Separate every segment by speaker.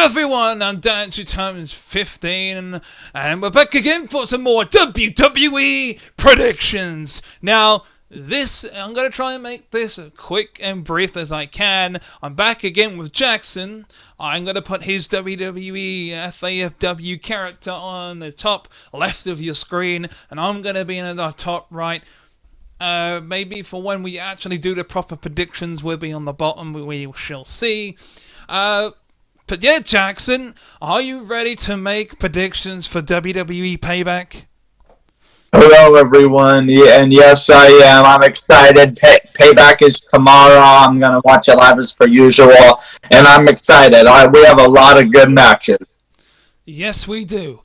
Speaker 1: everyone, I'm Dan 2 times 15, and we're back again for some more WWE predictions. Now, I'm going to try and make this as quick and brief as I can. I'm back again with Jackson. I'm going to put his WWE SAFW character on the top left of your screen, and I'm going to be in the top right. Maybe for when we actually do the proper predictions, we'll be on the bottom, we shall see. But yeah, Jackson, are you ready to make predictions for WWE Payback?
Speaker 2: Hello, everyone. Yeah, and yes, I am. I'm excited. Payback is tomorrow. I'm going to watch it live as per usual, and I'm excited. We have a lot of good matches.
Speaker 1: Yes, we do.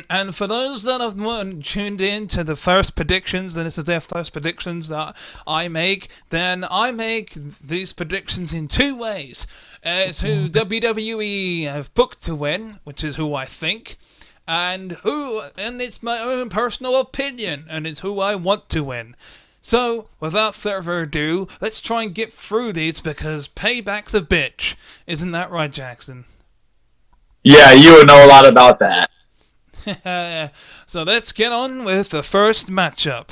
Speaker 1: And for those that have tuned in to the first predictions, and this is their first predictions that I make, then I make these predictions in two ways. It's who WWE have booked to win, which is who I think, and it's my own personal opinion, and it's who I want to win. So, without further ado, let's try and get through these because Payback's a bitch. Isn't that right, Jackson?
Speaker 2: Yeah, you would know a lot about that.
Speaker 1: So let's get on with the first matchup.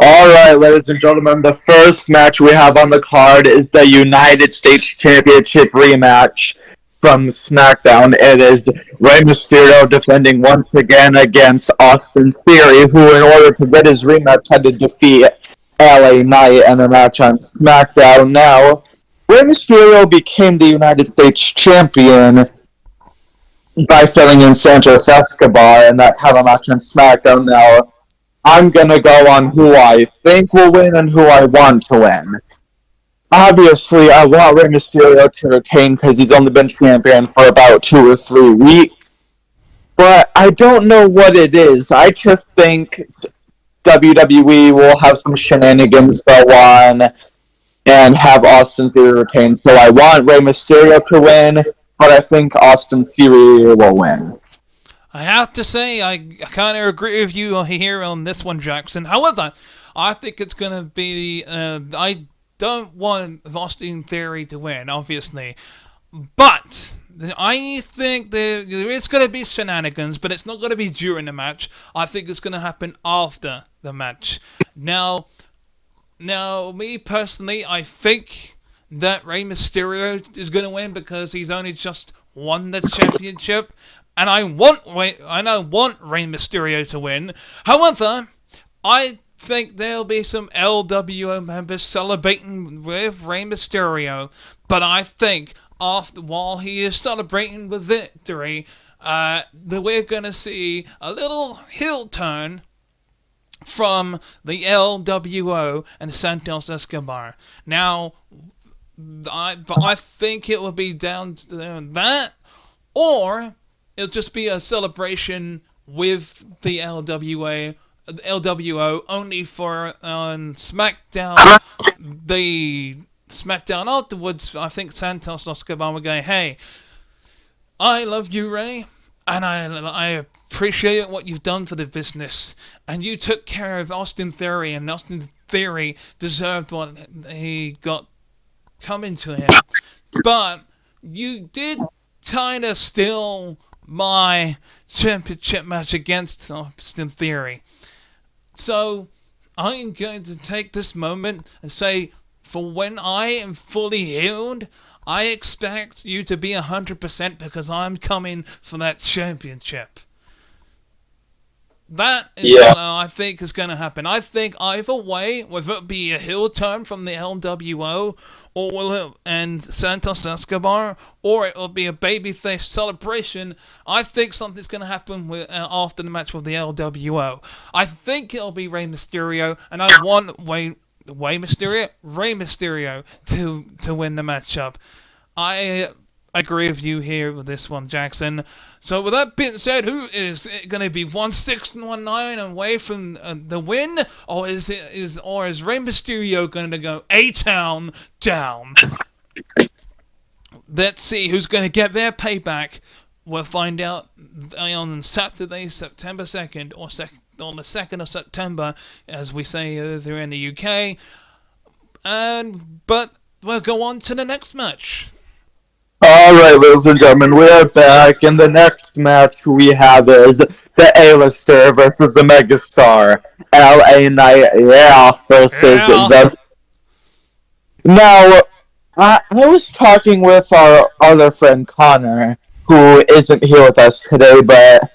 Speaker 2: Alright, ladies and gentlemen, the first match we have on the card is the United States Championship rematch from SmackDown. It is Rey Mysterio defending once again against Austin Theory, who in order to get his rematch had to defeat LA Knight in a match on SmackDown. Now, Rey Mysterio became the United States Champion by filling in Santos Escobar in that title match on SmackDown. Now, I'm gonna go on who I think will win and who I want to win. Obviously, I want Rey Mysterio to retain because he's only been champion for about 2 or 3 weeks. But I don't know what it is. I just think WWE will have some shenanigans go on and have Austin Theory retain. So I want Rey Mysterio to win, but I think Austin Theory will win.
Speaker 1: I have to say, I kind of agree with you here on this one, Jackson. However, I think it's going to be... I don't want Austin Theory to win, obviously. But I think there is going to be shenanigans, but it's not going to be during the match. I think it's going to happen after the match. Now, me personally, I think that Rey Mysterio is going to win because he's only just won the championship. And I want Rey Mysterio to win. However, I think there'll be some LWO members celebrating with Rey Mysterio. But I think while he is celebrating with victory, that we're going to see a little heel turn from the LWO and Santos Escobar. Now, I think it will be down to that, or it'll just be a celebration with the LWO only for on SmackDown. The SmackDown afterwards, I think Santos Escobar will go, "Hey, I love you, Rey, and I appreciate what you've done for the business, and you took care of Austin Theory, and Austin Theory deserved what he got coming to him, but you did kind of steal my championship match against Austin Theory. So I'm going to take this moment and say, for when I am fully healed, I expect you to be 100% because I'm coming for that championship." That is what I think is going to happen. I think either way, whether it be a heel turn from the LWO, and Santos Escobar, or it will be a babyface celebration, I think something's going to happen after the match with the LWO. I think it'll be Rey Mysterio, and I want Rey Mysterio to win the matchup. I agree with you here with this one, Jackson. So with that being said, who is going to be 1-6-19 away from the win, or is Rey Mysterio going to go A-Town down? Let's see who's going to get their payback. We'll find out on Saturday, September 2nd, or on the 2nd of September, as we say over in the UK. But we'll go on to the next match.
Speaker 2: Alright, ladies and gentlemen, we are back, and the next match we have is the A-lister versus the megastar. LA Knight, yeah, versus
Speaker 1: Yeah.
Speaker 2: the... Now, I was talking with our other friend Connor, who isn't here with us today, but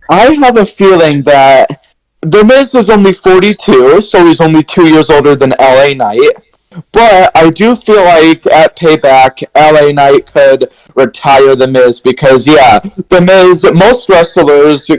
Speaker 2: I have a feeling that The Miz is only 42, so he's only 2 years older than LA Knight. But I do feel like at Payback, LA Knight could retire The Miz because, yeah, The Miz, most wrestlers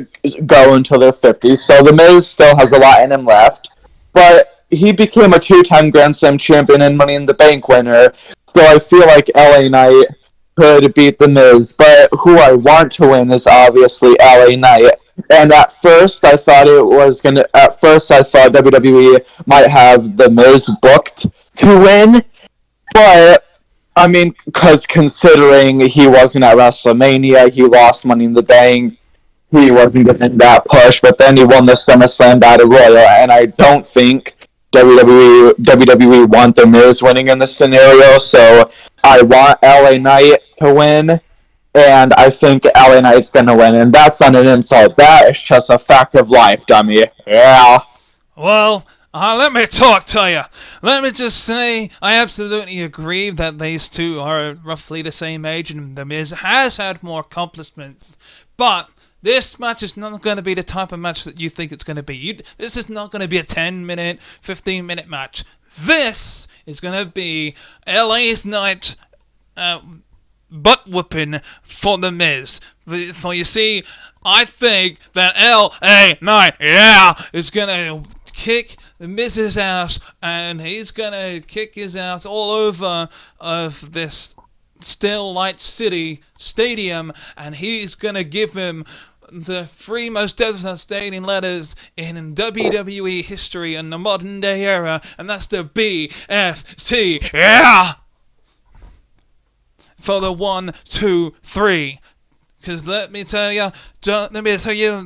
Speaker 2: go until they're 50, so The Miz still has a lot in him left. But he became a two-time Grand Slam champion and Money in the Bank winner, so I feel like LA Knight could beat The Miz. But who I want to win is obviously LA Knight. And at first, I thought it was gonna. At first, I thought WWE might have The Miz booked to win, but I mean, because considering he wasn't at WrestleMania, he lost Money in the Bank, he wasn't getting that push, but then he won the SummerSlam Battle Royal, and I don't think WWE want The Miz winning in this scenario, so I want LA Knight to win, and I think LA Knight's gonna win, and that's not an insult, that is just a fact of life, dummy. Yeah.
Speaker 1: Well, let me talk to you. Let me just say, I absolutely agree that these two are roughly the same age, and The Miz has had more accomplishments. But this match is not going to be the type of match that you think it's going to be. This is not going to be a 10-minute, 15-minute match. This is going to be LA's Knight butt whooping for The Miz. So you see, I think that LA Knight, yeah, is going to kick The Miz's ass, and he's gonna kick his ass all over of this Still Light City stadium, and he's gonna give him the three most devastating letters in WWE history in the modern day era, and that's the BFT, yeah, for the 1, 2, 3. Because let me tell you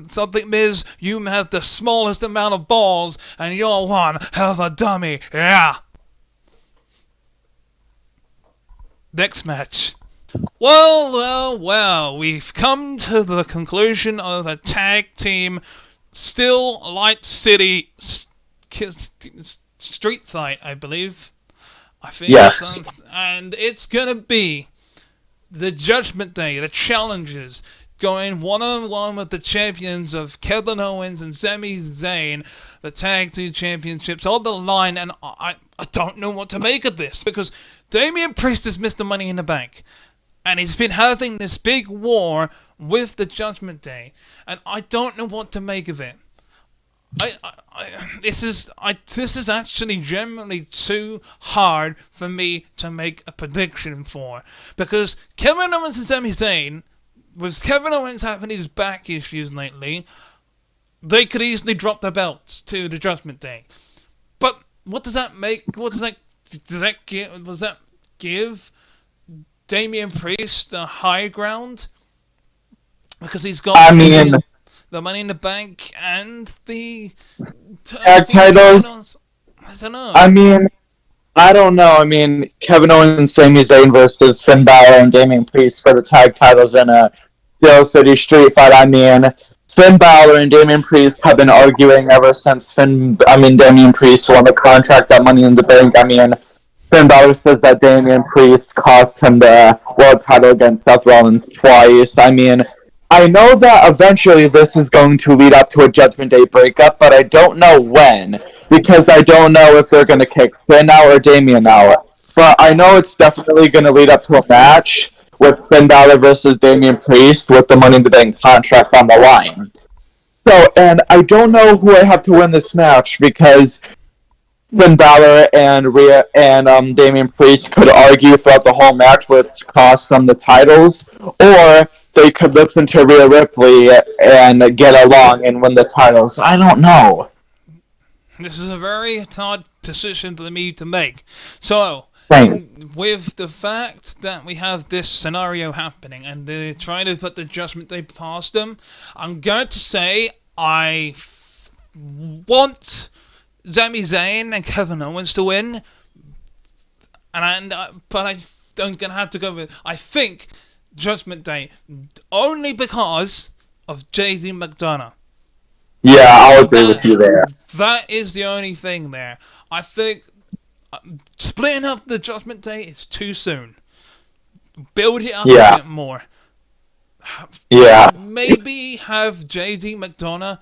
Speaker 1: something, Miz. You have the smallest amount of balls, and you're one hell of a dummy. Yeah. Next match. Well. We've come to the conclusion of a tag team Still Light City street fight, I believe. I think.
Speaker 2: Yes.
Speaker 1: And it's gonna be the Judgment Day, the challengers, going one-on-one with the champions of Kevin Owens and Sami Zayn, the tag team championships on the line, and I don't know what to make of this, because Damian Priest has missed the Money in the Bank, and he's been having this big war with the Judgment Day, and I don't know what to make of it. This is actually generally too hard for me to make a prediction for, because Kevin Owens and Sami Zayn, with Kevin Owens having his back issues lately, they could easily drop the belts to the Judgment Day. But what does that make? Does that give Damian Priest the high ground? Because he's got the Money in the Bank and the
Speaker 2: tag titles.
Speaker 1: I don't know.
Speaker 2: I don't know. Kevin Owens and Sami Zayn versus Finn Balor and Damian Priest for the tag titles in a Steel City Street Fight. Finn Balor and Damian Priest have been arguing ever since Damian Priest won the contract at Money in the Bank. Finn Balor says that Damian Priest cost him the world title against Seth Rollins twice. I know that eventually this is going to lead up to a Judgment Day breakup, but I don't know when, because I don't know if they're going to kick Finn out or Damian out. But I know it's definitely going to lead up to a match with Finn Balor versus Damian Priest with the Money in the Bank contract on the line. So, and I don't know who I have to win this match, because Finn Balor and Damian Priest could argue throughout the whole match, which costs them the titles, or they could listen to Rhea Ripley and get along and win the titles. I don't know.
Speaker 1: This is a very hard decision for me to make. So, with the fact that we have this scenario happening and they're trying to put the Judgment Day past them, I'm going to say I want Sami Zayn and Kevin Owens to win, but I I'm gonna have to go with. I think Judgment Day, only because of JD McDonough.
Speaker 2: Yeah, I'll agree with
Speaker 1: That
Speaker 2: you there.
Speaker 1: that is the only thing there. I think splitting up the Judgment Day is too soon. Build it up a
Speaker 2: Yeah,
Speaker 1: bit more.
Speaker 2: yeah,
Speaker 1: Maybe have JD McDonough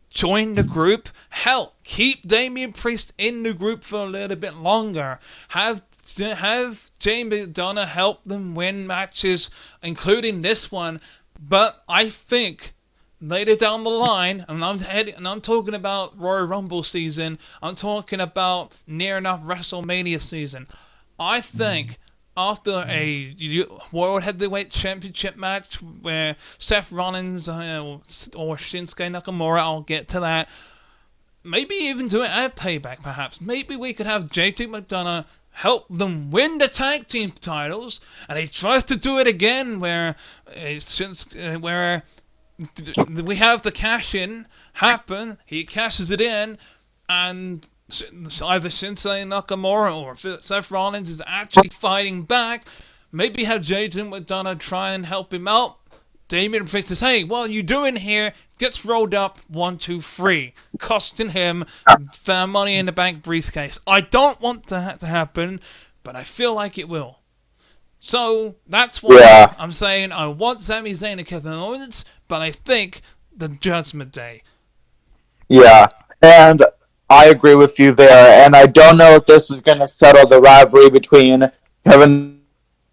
Speaker 1: join the group. Hell, keep Damian Priest in the group for a little bit longer. Have Jamie McDonough help them win matches, including this one. But I think later down the line, and I'm talking about Royal Rumble season. I'm talking about near enough WrestleMania season. I think after a World Heavyweight Championship match where Seth Rollins or Shinsuke Nakamura, I'll get to that. Maybe even do it at Payback, perhaps. Maybe we could have JT McDonough help them win the tag team titles, and he tries to do it again where we have the cash in happen. He cashes it in, and either Shinsuke Nakamura or Seth Rollins is actually fighting back. Maybe have Jaden McDonough try and help him out. Damian Priest says, "Hey, what are you doing here?" Gets rolled up 1, 2, 3, costing him the Money in the Bank briefcase. I don't want that to happen, but I feel like it will. So that's why
Speaker 2: yeah,
Speaker 1: I'm saying I want Sami Zayn and Kevin Owens, but I think the Judgment Day.
Speaker 2: yeah. And I agree with you there. And I don't know if this is going to settle the rivalry between Kevin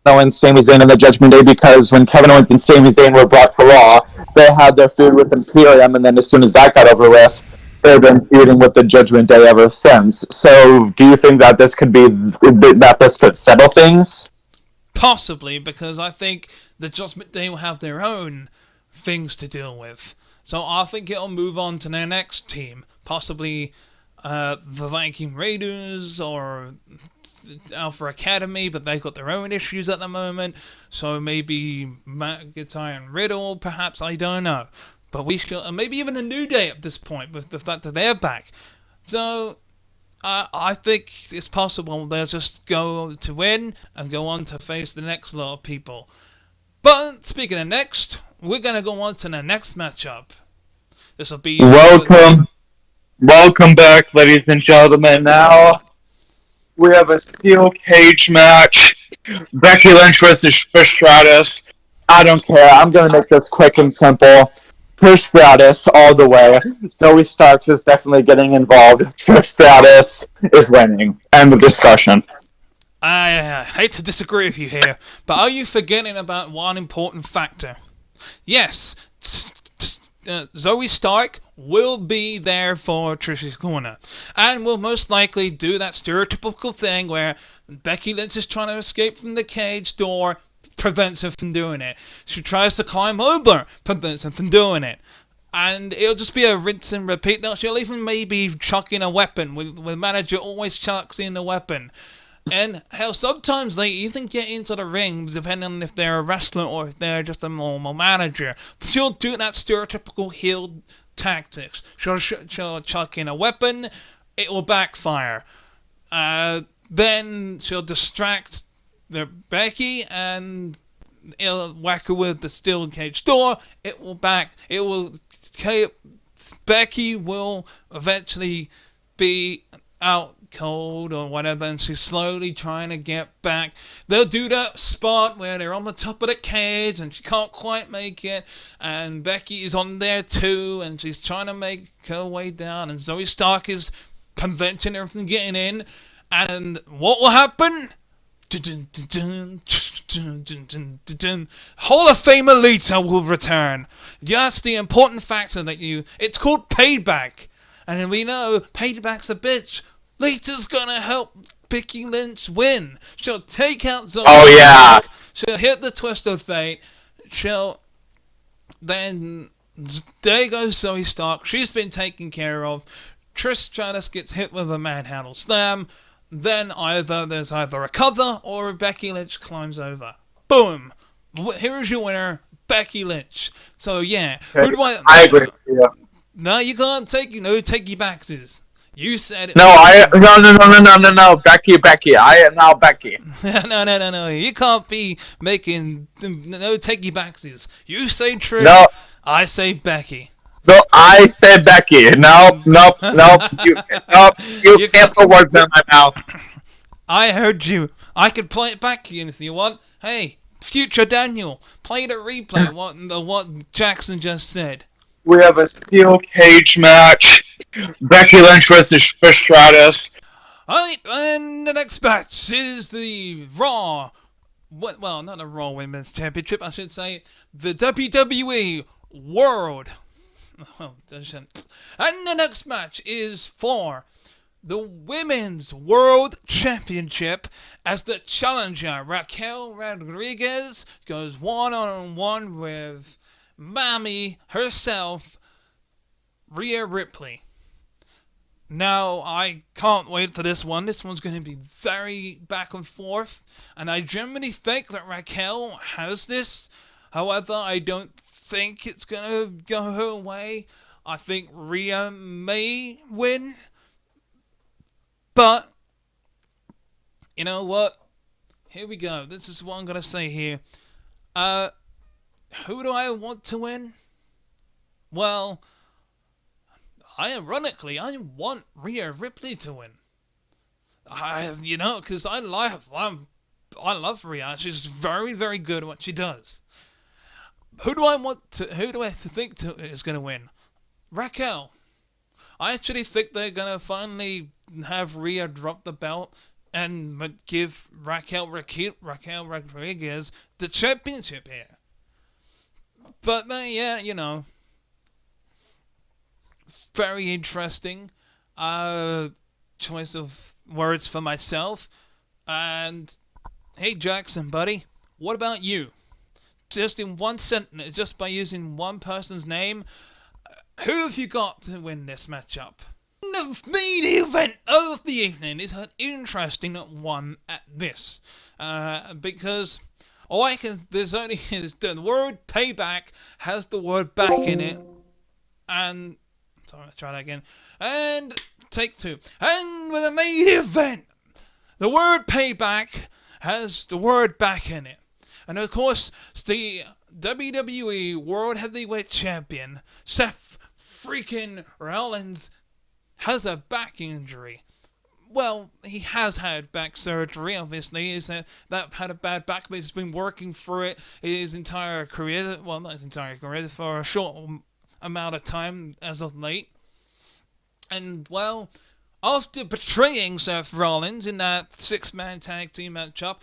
Speaker 2: Owens, Sami Zayn, and the Judgment Day, because when Kevin Owens and Sami Zayn were brought to Raw, they had their feud with Imperium, and then as soon as that got over with, they've been feuding with the Judgment Day ever since. So, do you think that this could settle things?
Speaker 1: Possibly, because I think the Judgment Day will have their own things to deal with. So I think it'll move on to their next team. Possibly the Viking Raiders or Alpha Academy, but they've got their own issues at the moment. So maybe McIntyre and Riddle, perhaps, I don't know. But we should, maybe even a New Day at this point, with the fact that they're back. So I think it's possible they'll just go to win and go on to face the next lot of people. But speaking of next, we're gonna go on to the next matchup. This will be
Speaker 2: Welcome back, ladies and gentlemen. Now we have a steel cage match. Becky Lynch versus Trish Stratus. I don't care. I'm going to make this quick and simple. Trish Stratus all the way. Zoe Starks is definitely getting involved. Trish Stratus is winning. End of discussion.
Speaker 1: I hate to disagree with you here, but are you forgetting about one important factor? Yes, Zoe Stark will be there for Trish's corner, and will most likely do that stereotypical thing where Becky Lynch is trying to escape from the cage door, prevents her from doing it. She tries to climb over, prevents her from doing it. And it'll just be a rinse and repeat. Now she'll even maybe chuck in a weapon. With manager always chucks in a weapon. And hell, sometimes they even get into the rings, depending on if they're a wrestler or if they're just a normal manager. She'll do that stereotypical heel tactics. She'll chuck in a weapon, it will backfire. Then she'll distract Becky, and it'll whack her with the steel cage door. Becky will eventually be out cold or whatever, and she's slowly trying to get back. They'll do that spot where they're on the top of the cage and she can't quite make it, and Becky is on there too, and she's trying to make her way down, and Zoe Stark is preventing her from getting in. And what will happen? Hall of Famer Lita will return. That's the important factor it's called Payback, and we know Payback's a bitch. Lita's gonna help Becky Lynch win. She'll take out Zoe.
Speaker 2: Oh, yeah.
Speaker 1: She'll hit the twist of fate. Then there goes Zoe Stark. She's been taken care of. Trish Stratus gets hit with a manhandle slam. Then there's either a cover or Becky Lynch climbs over. Boom! Here is your winner, Becky Lynch. So yeah,
Speaker 2: Okay.
Speaker 1: who do
Speaker 2: I agree with you.
Speaker 1: No, you can't take your backsies. You said it.
Speaker 2: No, Becky. I am now Becky.
Speaker 1: No. You can't be making no takey backsies. You say Trish,
Speaker 2: No,
Speaker 1: I say Becky.
Speaker 2: no, I said Becky. You
Speaker 1: You
Speaker 2: can't
Speaker 1: can't.
Speaker 2: put words in my mouth.
Speaker 1: I heard you. I could play it back again if you want. Hey, future Daniel, play the replay. What Jackson just said.
Speaker 2: We have a steel cage match. Becky Lynch versus Trish Stratus.
Speaker 1: Alright, and the next match is the Raw. Well, not the Raw Women's Championship, I should say. The WWE World. And the next match is for the Women's World Championship as the challenger Raquel Rodriguez goes one-on-one with Mommy herself, Rhea Ripley. Now, I can't wait for this one. This one's going to be very back and forth. And I genuinely think that Raquel has this. However, I don't think it's going to go her way. I think Rhea may win. But, you know what? Here we go. This is what I'm going to say here. Who do I want to win? Well, ironically, I want Rhea Ripley to win. Because I love Rhea. She's very, very good at what she does. Who do I think is going to win? Raquel. I actually think they're going to finally have Rhea drop the belt and give Raquel Rodriguez the championship here. But, yeah, very interesting choice of words for myself. And hey, Jackson, buddy, what about you? Just in one sentence, just by using one person's name, who have you got to win this matchup? The main event of the evening is an interesting one at this, because the word payback has the word back in it, and sorry, let's try that again. And take two. And with the main event, the word payback has the word back in it. And of course, the WWE World Heavyweight Champion, Seth freaking Rollins, has a back injury. Well, he has had back surgery, obviously. He's had a bad back, but he's been working through it his entire career. Well, not his entire career, for a short amount of time as of late. And, well, after betraying Seth Rollins in that 6-man tag team matchup,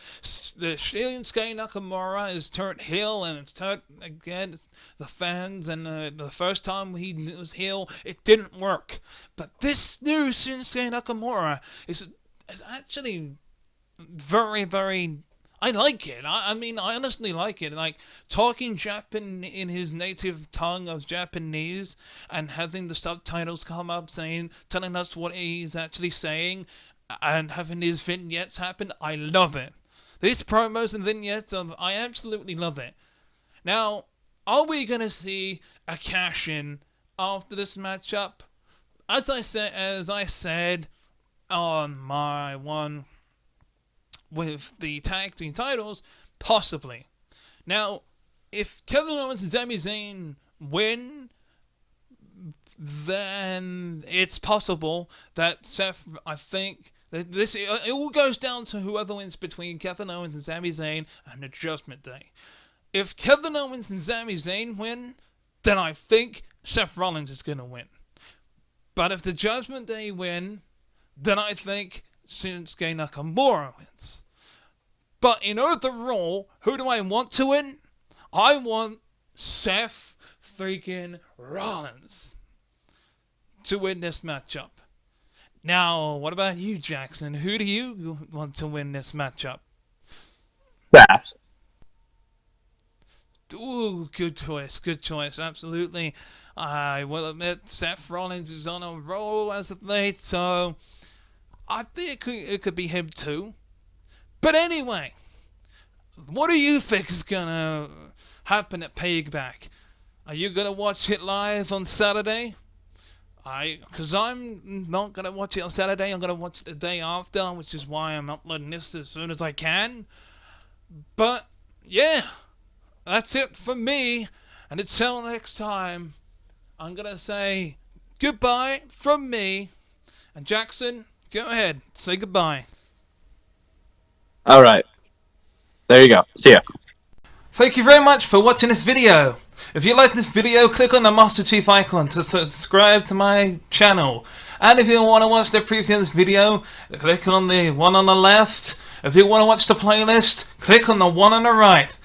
Speaker 1: the Shinsuke Nakamura is turned heel, and it's turned against the fans, and the first time he was heel, it didn't work. But this new Shinsuke Nakamura is actually very, very... I like it. I mean, I honestly like it. Like, talking Japan in his native tongue of Japanese and having the subtitles come up telling us what he's actually saying and having his vignettes happen, I love it. These promos and vignettes, I absolutely love it. Now, are we going to see a cash-in after this matchup? As I said on my one with the tag team titles, possibly. Now, if Kevin Owens and Sami Zayn win, then it's possible that I think that it all goes down to whoever wins between Kevin Owens and Sami Zayn and the Judgment Day. If Kevin Owens and Sami Zayn win, then I think Seth Rollins is going to win. But if the Judgment Day win, then I think Shinsuke Nakamura wins. But in overall, who do I want to win? I want Seth freaking Rollins to win this matchup. Now, what about you, Jackson? Who do you want to win this matchup?
Speaker 2: Seth.
Speaker 1: Ooh, good choice, absolutely. I will admit Seth Rollins is on a roll as of late, so I think it could be him too. But anyway, what do you think is gonna happen at Payback? Are you gonna watch it live on Saturday? Because I'm not gonna watch it on Saturday. I'm gonna watch it the day after, which is why I'm uploading this as soon as I can. But yeah, that's it for me. And until next time, I'm gonna say goodbye from me. And Jackson, go ahead, say goodbye.
Speaker 2: All right. There you go. See ya.
Speaker 1: Thank you very much for watching this video. If you like this video, click on the Master Chief icon to subscribe to my channel. And if you want to watch the previous video, click on the one on the left. If you want to watch the playlist, click on the one on the right.